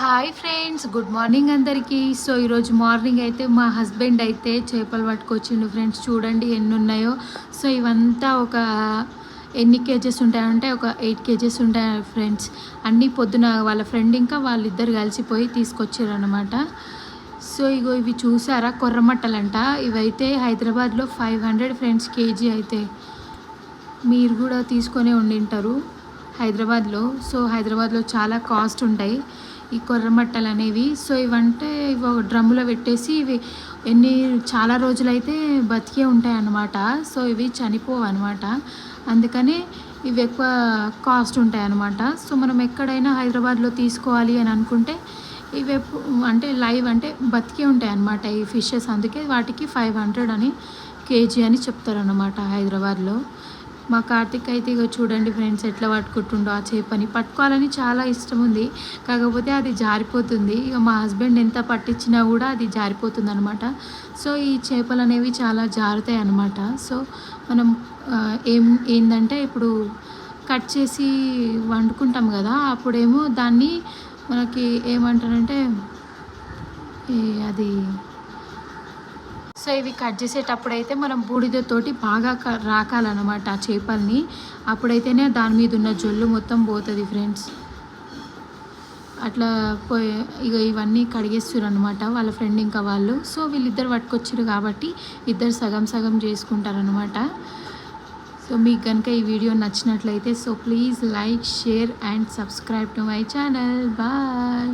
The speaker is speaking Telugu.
హాయ్ ఫ్రెండ్స్, గుడ్ మార్నింగ్ అందరికీ. సో ఈరోజు మార్నింగ్ అయితే మా హస్బెండ్ అయితే చేపలు పట్టుకొచ్చిండు ఫ్రెండ్స్. చూడండి ఎన్ని ఉన్నాయో. సో ఇవంతా ఒక ఎన్ని కేజెస్ ఉంటాయంటే ఒక 8 కేజెస్ ఉంటాయి ఫ్రెండ్స్. అన్నీ పొద్దున వాళ్ళ ఫ్రెండ్ ఇంకా వాళ్ళిద్దరు కలిసిపోయి తీసుకొచ్చారు అనమాట. సో ఇగో ఇవి చూసారా, కొర్రమట్టలంట. ఇవైతే హైదరాబాద్లో 500 ఫ్రెండ్స్ కేజీ. అయితే మీరు కూడా తీసుకొని ఉండింటారు హైదరాబాద్లో. సో హైదరాబాద్లో చాలా కాస్ట్ ఉంటాయి ఈ కొర్రమట్టలు అనేవి. సో ఇవంటే ఇవి ఒక డ్రమ్ములో పెట్టేసి ఇవి చాలా రోజులైతే బతికే ఉంటాయి అన్నమాట. సో ఇవి చనిపోవు అనమాట, అందుకని ఇవి ఎక్కువ కాస్ట్ ఉంటాయి అన్నమాట. సో మనం ఎక్కడైనా హైదరాబాద్లో తీసుకోవాలి అని అనుకుంటే ఇవి అంటే లైవ్ అంటే బతికే ఉంటాయి అన్నమాట ఈ ఫిషెస్. అందుకే వాటికి 500 అని కేజీ అని చెప్తారన్నమాట హైదరాబాద్లో. మా కార్తిక్ అయితే ఇక చూడండి ఫ్రెండ్స్ ఎట్లా పట్టుకుంటుండో. ఆ చేపని పట్టుకోవాలని చాలా ఇష్టం ఉంది, కాకపోతే అది జారిపోతుంది. ఇక మా హస్బెండ్ ఎంత పట్టించినా కూడా అది జారిపోతుంది అనమాట. సో ఈ చేపలు అనేవి చాలా జారుతాయి అన్నమాట. సో మనం ఏంటంటే ఇప్పుడు కట్ చేసి వండుకుంటాం కదా, అప్పుడేమో దాన్ని మనకి ఏమంటారంటే అది సో ఇవి కట్ చేసేటప్పుడు అయితే మనం బూడిదతోటి బాగా రాకాలన్నమాట చేపల్ని. అప్పుడైతేనే దాని మీద ఉన్న జొల్లు మొత్తం పోతుంది ఫ్రెండ్స్. అట్లా ఇక ఇవన్నీ కడిగేస్తారు అనమాట వాళ్ళ ఫ్రెండ్ ఇంకా వాళ్ళు. సో వీళ్ళిద్దరు పట్టుకొచ్చారు కాబట్టి ఇద్దరు సగం సగం చేసుకుంటారనమాట. సో మీకు కనుక ఈ వీడియో నచ్చినట్లయితే so please like, share and subscribe to my channel. Bye.